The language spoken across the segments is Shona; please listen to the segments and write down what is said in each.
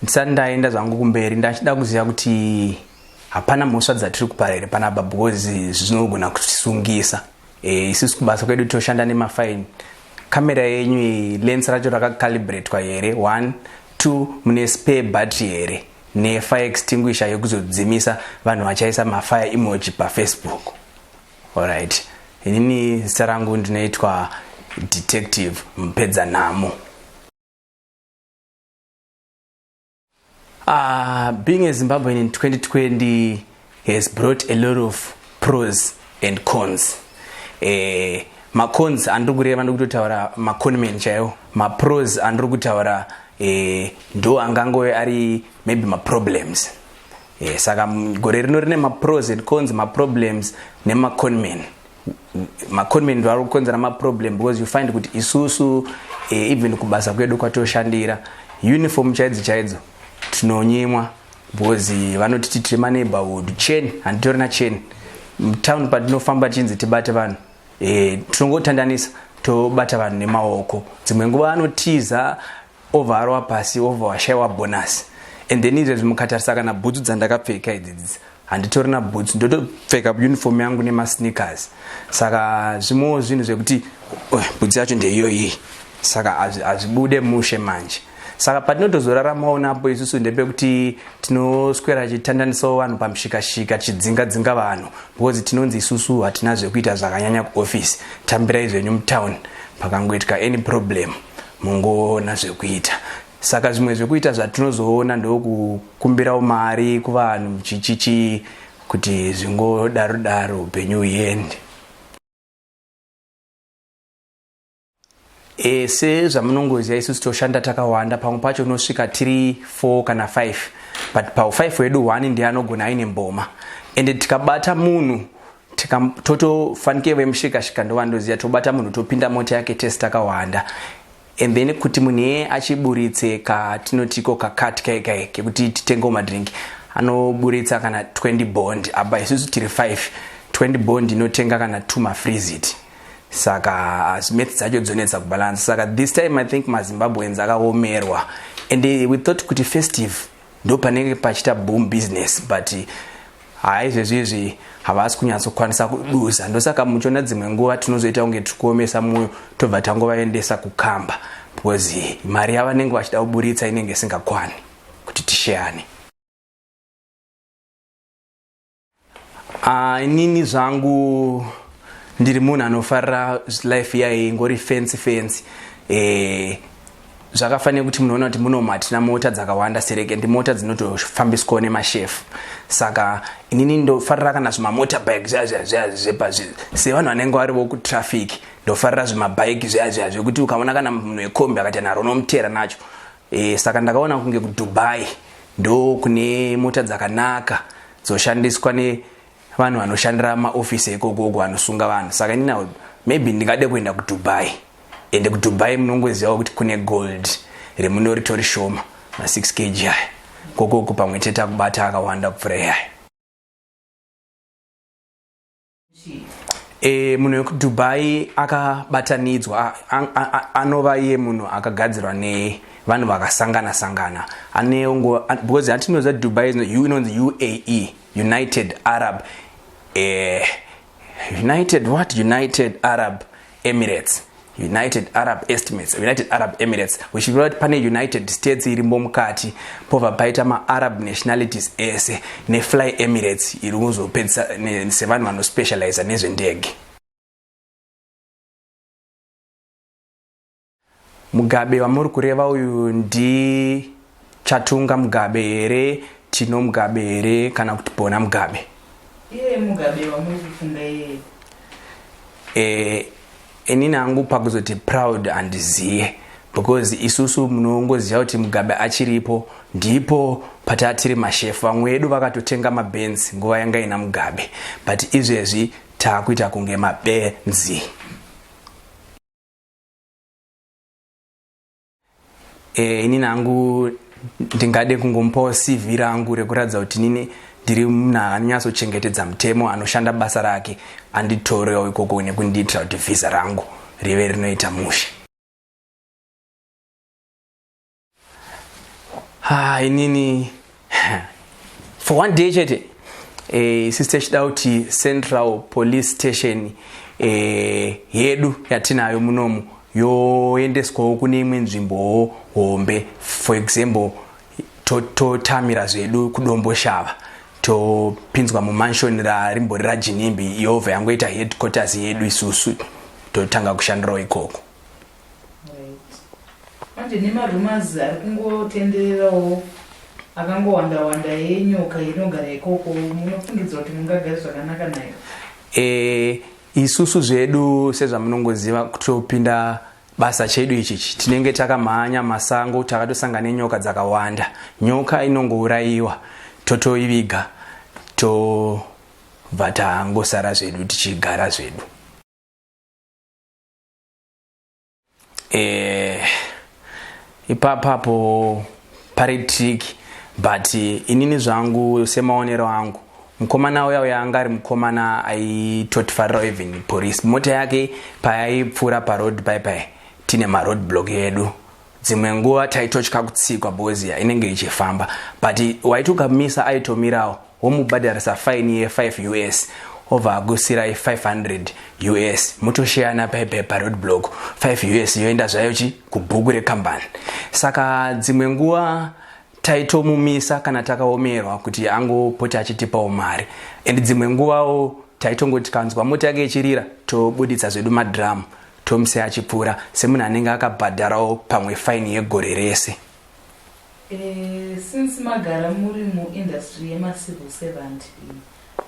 Ndisandaenda zvangu kumberi ndachida kuziva kuti hapana mhosva dzatiri kupara here panapa because zvinogona kutisungisa. Isusu kubasa kwedu toshanda nemafaini. Kamera yenyu lens racho rakacalibratwa here 1 2 mune spare battery here nefire extinguisher yekuzodzimisa vanhu vachaisa mafire emoji paFacebook. Alright. Inini zita rangu ndinoitwa Detective Mupedzanhamo. Being a Zimbabwean in 2020 has brought a lot of pros and cons. Ma-cons andiri kureva ndokutaura ma-conmen chaiwo. Ma-pros andiri kutaura ndo angangove ari maybe ma-problems. Saka gore rino rine ma-pros and cons, ma-problems nema-conmen. Ma-conmen ndo ari kukonzera ma-problem because you find kuti isusu even kubasa kwedu kwatoshandira uniform chaidzo tinonyimwa because vanoti tiri maneighborhood chain handitorina chain town patinofamba chinzi tibate vanhu tinongotandanisa tobata vanhu nemaoko. Dzimwe nguva anotiza overwa pasi overwashaiwa bonus and then izvezvi mukatarisa kana bhutsu dzandakapfeka idzidzi handitorina bhutsu ndotopfeka uniform yangu nemasneakers. Saka zvimwewo zvinhu zvekuti bhutsu yacho ndeiyoyi saka hazvibude mushe manje. Saka patinotozoraramawo napo isusu ndepekuti tinoswera chitandanisawo vanhu pamushikashika chidzinga vanhu because tinonzi isusu hatina zvekuita zvakanyanya kuoffice. Tambirai zvenyu mutown pakangoitika any problem mungoona zvekuita. Saka zvimwe zvekuita zvatinozoona ndokukumbirawo mari kuvanhu chichichi kuti zvingodaro upenyu huende. Sezvamunongoziva isusu toshanda takawanda, pamwe pacho unosvika 3 4 kana 5 but pa5 wedu 1 ndiye anogona aine mboma ende tikabata munhu totofanike vemushikashika ndovandoziva tobata munhu topinda mota yake test takawanda and then kuti munhu yeye achiburitse katinotiko kakati kaikai kekuti titengewo madrink anoburitsa kana 20 bond apa isusu tiri 5 20 bond inotenga kana 2 mafreezit. Saka maths dzacho dzonetsa kubalance. Saka this time I think maZimbabweans akaomerwa and we thought kuti festive ndo panenge pachita boom business but izvezvi havasi kunyatsokwanisa kuduza. Ndosaka muchiona dzimwe nguva tinozoita kunge tikuomesa mwoyo tobva tangovaendesa kukamba because mari yavanenge vachida kuburitsa inenge isingakwani kuti tisheyane. Inini zvangu ndiri munhu anofarira life yaye ingori fancy zvakafanira kuti munoona kuti muno matina mota dzakawanda sereke ndi mota dzinotofambiswawo nemashefu. Saka inini ndofarira kana zvimamotorbike sevanhu vanenge varivo kutraffic ndofarira zvimabhaiki zvekuti ukaona kana munhu wekombi akati naro unomutera nacho. Saka ndakaona kunge kuDubai ndo kune mota dzakanaka dzoshandiswa vanhu vanoshandira maofisi ekogogo anosunga vanhu. Saka inini maybe ndingade kuenda kuDubai ende kuDubai munongozivawo kuti kune gold remuno ritori shoma ma6 kg aya kokoko pamwe chete akubata akawanda kupfuura yaya. Munhu wekuDubai akabatanidzwa anova iye munhu akagadzirwa nevanhu vakasangana because hatinoziva Dubai inonzi UAE, United Arab Emirates, United Arab Emirates, which means pane United States irimbo mukati pova paita ma-Arab nationalities ese neFly Emirates iri kuzopedzisa sevanhu vanospecialize nezvendege. Mugabe wamuri kureva uyu ndi chatunga Mugabe here, Tino Mugabe here kana kuti Bona Mugabe? Mugabe wamuri kufunga yeye. Inini hangu pakuzoti proud handiziye because isusu munongoziva kuti Mugabe achiripo ndipo patatiri mashefu. Vamwe vedu vakatotenga mabenzi nguva yanga ina Mugabe but izvezvi taakuita kunge mabenzi. Inini hangu ndingade kungomupawo CV rangu rekuratidza kuti nini ndiri munhu anonyatsochengetedza mutemo anoshanda basa rake anditorewo ikoko nekundiitira kuti vhisa rangu rive rinoita mushe. inini for one day chete sister chidauti Central Police Station yedu yatinayo munomu yoendeswawo kune imwe nzvimbo hombe. For example, totamira zvedu kudombo shava topinzwa mumanshoni rimbori rajinimbi yobva yangoita headquarters yedu isusu totanga kushandirawo ikoko. Manje nemarumazi ari kungotendererawo akangowanda yenyoka inogara ikoko, munofungidzwa kuti mungagara zvakanaka nayo? Isusu zvedu sezvamunongoziva kutopinda basa chedu ichichi tinenge takamhanya masango takatosangana nenyoka dzakawanda. Nyoka inongourayiwa totoiviga tobva tangosara zvedu tichigara zvedu. Ipapapo pari tricky, but inini zvangu semaonero angu mukomana uya anga ari mukomana aitotifarirawo even police. Mota yake paaipfuura paroad pai tine maroad block yedu. Dzimwe nguva taitotya kutsikwa bhoziya inenge ichifamba, but waitukamisa aitomirawo womubhadharisa fine ye$5 US obva agusira $500 US mutosheyana paipai paroad block. $5 US yoenda zvayo kubhuku rekambani. Saka dzimwe nguva taitomumisa kana takaomerwa kuti angopota achitipawo mari, and dzimwe nguvawo taitongoti kanzwa mota yake ichirira tobuditsa zvedu madhiramu tomusiya achipfuura semunhu anenge akabhadharawo pamwe faini yegore rese. Since magara muri muindustry yemacivil servant,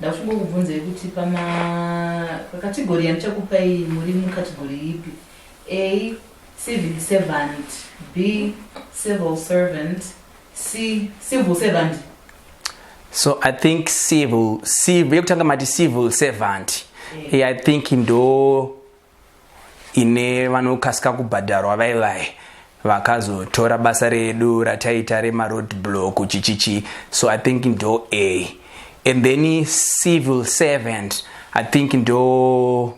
ndachingokubvunzei kuti pakategori yandichakupai muri mukategori ipi? A, civil servant; B, civil servant; C, civil servant. So I think civil yekutanga mati civil servant. I think ndo ine vanokasika kubhadharwa vaivai vakazotora basa redu rataita remaroad block chichichi. So I think ndo A. And then civil servant I think ndo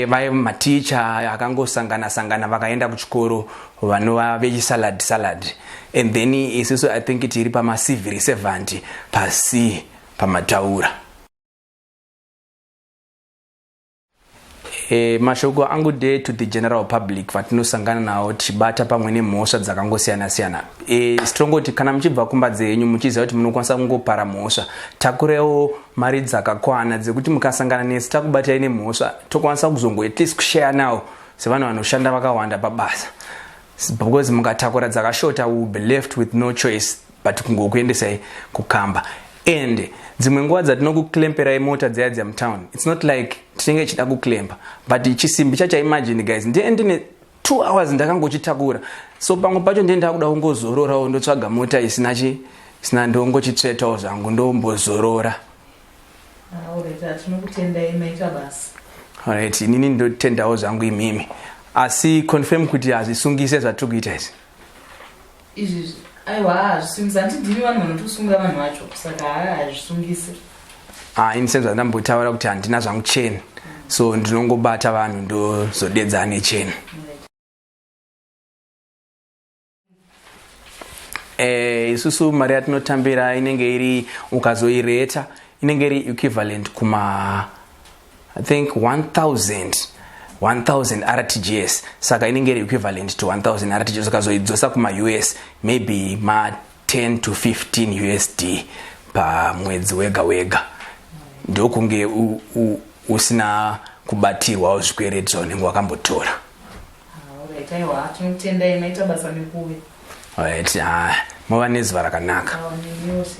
vai maticha akangosangana vakaenda kuchikoro vanova vechisalad. And then isusu I think tiri pama civil servant pasi pamataura. Mashoko angu day to the general public vatinosangana nawo tichibata pamwe nemhosva dzakangosiyana-siyana. Strongoti kana muchibva kumba dzenyu muchiziva kuti munokwanisa kungopara mhosva, takurewo mari dzakakwana dzekuti mukasangana nesi takubatai nemhosva tokwanisa kuzongo at least kushare nawo sevanhu vanoshanda vakawanda pabasa, because mukatakura dzakashota we will be left with no choice but kungokuendesai kukamba. And dzimwe nguva dzatinokuclamperai mota dziya dzemutown, it's not like tinenge chida kuclampa, but chisimbi chacha imagine guys ndine 2 hours ndakangochitakura, so pamwe pacho ndenda kuda kungozororawo ndotsvaga mota isina ndongochitsvetawo zvangu ndombozorora. Alright, inini ndotendawo zvangu imimi, asi confirm kuti hazvisungise zvatikuita izvi. Aiwa, hazvisungisi. Handidini vanhu vanotosunga vanhu vacho, saka hazvisungisi. Ini senza ndambotaura kuti handina zvangu cheni, so ndinongobata vanhu ndozodedza necheni. Isusu mari yatinotambira inenge iri ukazoireta inenge iri equivalent kuma I think 1000 RTGS. Saka inenge iri equivalent to 1000 RTGS. Ukazoidzosa kuma US maybe ma 10 to 15 USD pa mwedzi wega. Ndokunge usina kubatirwa zvikweredzo zvaunenge wakambotora. Alright, aiwa, tinotenda inaita basa nekuwe. Alright, mava nezuva rakanaka. Yosef.